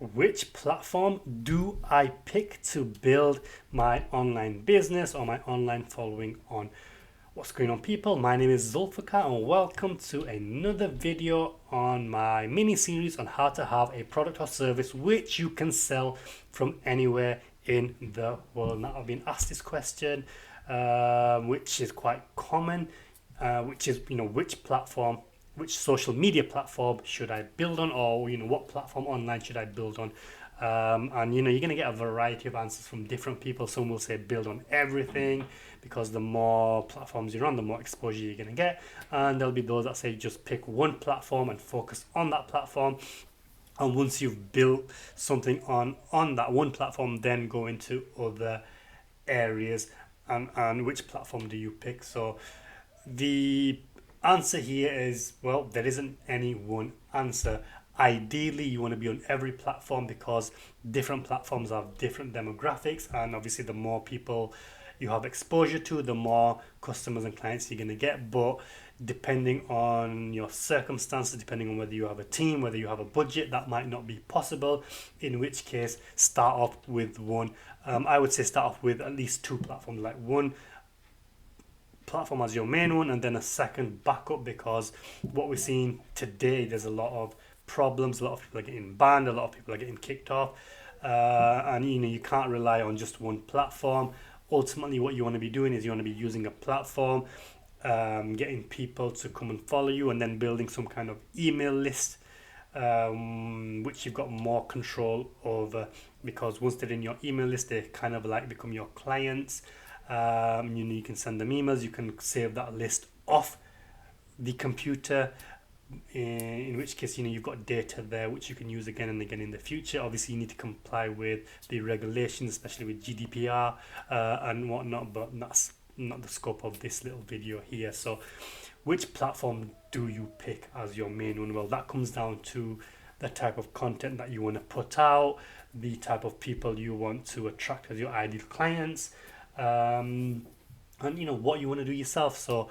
which platform do I pick to build my online business or my online following on? What's going on, people? My name is Zulfikar and welcome to another video on my mini series on how to have a product or service which you can sell from anywhere in the world. Now, I've been asked this question, which is quite common, which is, which social media platform should I build on, or what platform online should I build on? And you're going to get a variety of answers from different people. Some will say build on everything, because the more platforms you're on, the more exposure you're going to get. And there'll be those that say just pick one platform and focus on that platform. And once you've built something on that one platform, then go into other areas. And which platform do you pick? So the answer here is, well, there isn't any one answer. Ideally, you want to be on every platform, because different platforms have different demographics, and obviously the more people you have exposure to, the more customers and clients you're going to get. But depending on your circumstances, depending on whether you have a team, whether you have a budget, that might not be possible, in which case start off with one. I would say start off with at least two platforms, like one platform as your main one and then a second backup, because what we're seeing today, there's a lot of problems. A lot of people are getting banned, a lot of people are getting kicked off, and you can't rely on just one platform. Ultimately, what you want to be doing is you want to be using a platform, getting people to come and follow you, and then building some kind of email list, which you've got more control over, because once they're in your email list, they kind of like become your clients. You can send them emails, you can save that list off the computer, in which case you've got data there which you can use again and again in the future. Obviously, you need to comply with the regulations, especially with GDPR and whatnot, but that's not the scope of this little video here. So which platform do you pick as your main one? Well, that comes down to the type of content that you want to put out, the type of people you want to attract as your ideal clients, and what you want to do yourself. So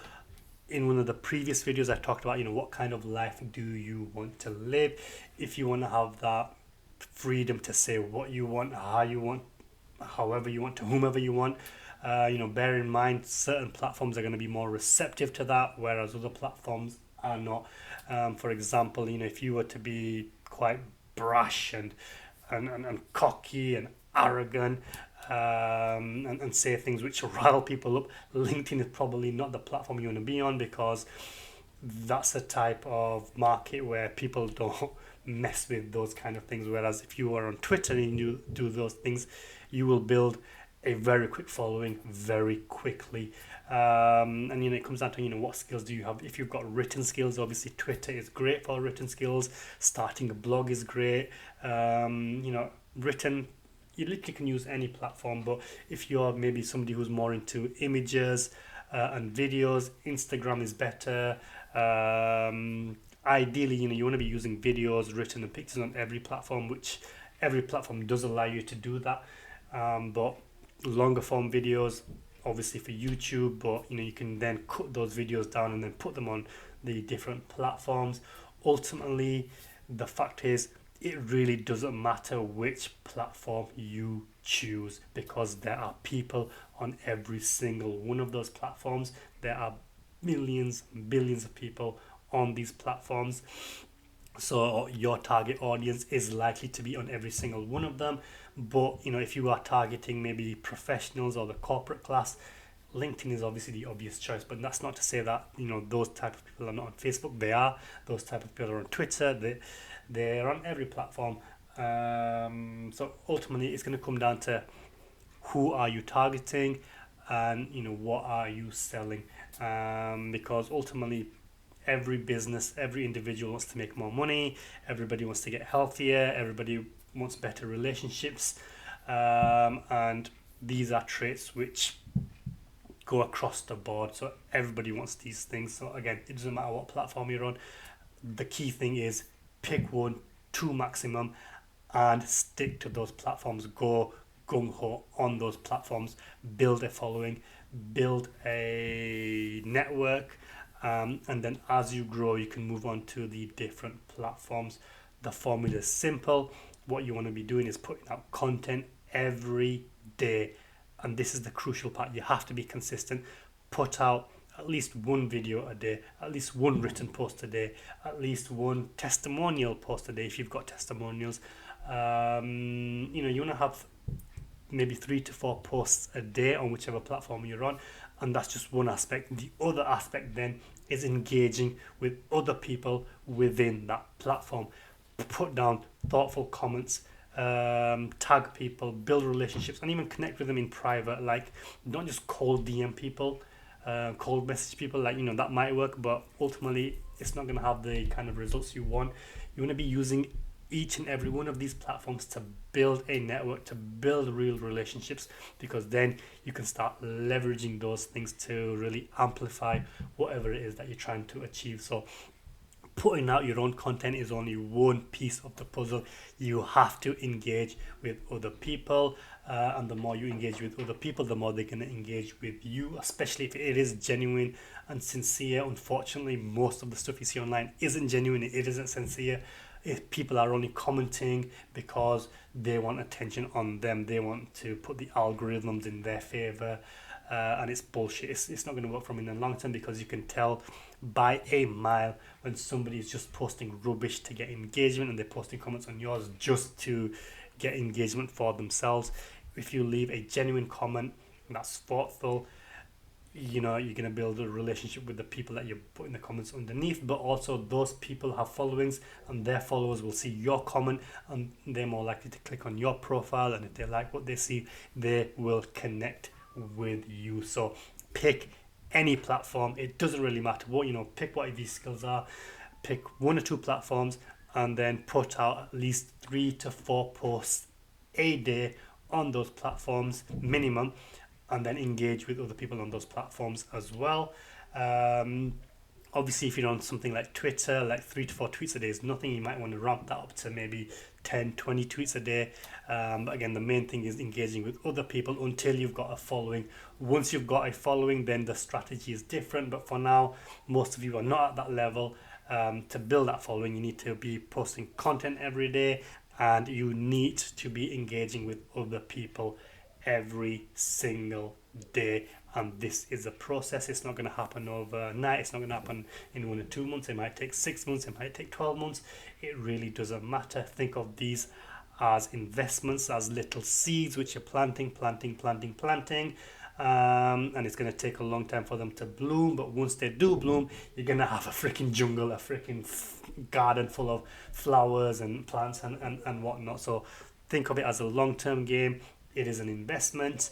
in one of the previous videos, I talked about what kind of life do you want to live. If you want to have that freedom to say what you want, how you want, however you want, to whomever you want, bear in mind certain platforms are going to be more receptive to that, whereas other platforms are not. For example, if you were to be quite brash and cocky and arrogant, and say things which rile people up, LinkedIn is probably not the platform you want to be on, because that's a type of market where people don't mess with those kind of things. Whereas if you are on Twitter and you do those things, you will build a very quick following very quickly. And it comes down to what skills do you have. If you've got written skills, obviously Twitter is great for written skills. Starting a blog is great. Written, you literally can use any platform. But if you're maybe somebody who's more into images and videos, Instagram is better. Ideally, you want to be using videos, written and pictures on every platform, which every platform does allow you to do that. But longer form videos, obviously for YouTube, but you can then cut those videos down and then put them on the different platforms. Ultimately, the fact is, it really doesn't matter which platform you choose, because there are people on every single one of those platforms. There are millions, billions of people on these platforms. So your target audience is likely to be on every single one of them. But if you are targeting maybe professionals or the corporate class, LinkedIn is obviously the obvious choice. But that's not to say that those type of people are not on Facebook. They are. Those type of people are on Twitter. They're on every platform. So ultimately, it's going to come down to who are you targeting, and what are you selling, because ultimately every business, every individual wants to make more money. Everybody wants to get healthier. Everybody wants better relationships, and these are traits which go across the board. So everybody wants these things. So again, it doesn't matter what platform you're on. The key thing is pick one, two maximum, and stick to those platforms. Go gung-ho on those platforms. Build a following, build a network, and then as you grow, you can move on to the different platforms. The formula is simple. what you want to be doing is putting out content every day. And this is the crucial part. You have to be consistent. Put out at least one video a day, at least one written post a day, at least one testimonial post a day if you've got testimonials. You want to have maybe 3 to 4 posts a day on whichever platform you're on, and that's just one aspect. The other aspect then is engaging with other people within that platform. Put down thoughtful comments, tag people, build relationships, and even connect with them in private. Like, don't just cold DM people, cold message people. Like, that might work, but ultimately it's not going to have the kind of results you want. You want to be using each and every one of these platforms to build a network, to build real relationships, because then you can start leveraging those things to really amplify whatever it is that you're trying to achieve. So putting out your own content is only one piece of the puzzle. You have to engage with other people, and the more you engage with other people, the more they're going to engage with you, especially if it is genuine and sincere. Unfortunately, most of the stuff you see online isn't genuine, it isn't sincere. If people are only commenting because they want attention on them, they want to put the algorithms in their favor, and it's bullshit. It's not going to work for me in the long term, because you can tell by a mile when somebody is just posting rubbish to get engagement, and they're posting comments on yours just to get engagement for themselves. If you leave a genuine comment that's thoughtful, you're going to build a relationship with the people that you're putting the comments underneath, but also those people have followings, and their followers will see your comment, and they're more likely to click on your profile, and if they like what they see, they will connect with you. So pick any platform. It doesn't really matter what, pick what these skills are, pick 1 or 2 platforms, and then put out at least 3 to 4 posts a day on those platforms minimum, and then engage with other people on those platforms as well. Obviously, if you're on something like Twitter, like 3 to 4 tweets a day is nothing. You might want to ramp that up to maybe 10, 20 tweets a day. But again, the main thing is engaging with other people until you've got a following. Once you've got a following, then the strategy is different. But for now, most of you are not at that level. To build that following, you need to be posting content every day, and you need to be engaging with other people every single day. And this is a process. It's not going to happen overnight. It's not going to happen in 1 or 2 months. It might take 6 months. It might take 12 months. It really doesn't matter. Think of these as investments, as little seeds which you're planting, and it's going to take a long time for them to bloom. But once they do bloom, you're going to have a freaking jungle, a freaking garden full of flowers and plants and whatnot. So think of it as a long-term game. It is an investment,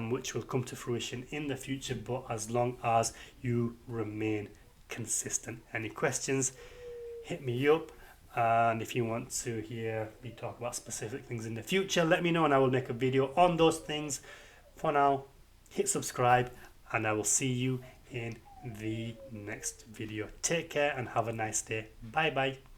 which will come to fruition in the future, but as long as you remain consistent. Any questions, hit me up. And if you want to hear me talk about specific things in the future, let me know, and I will make a video on those things. For now, hit subscribe, and I will see you in the next video. Take care and have a nice day. Bye bye.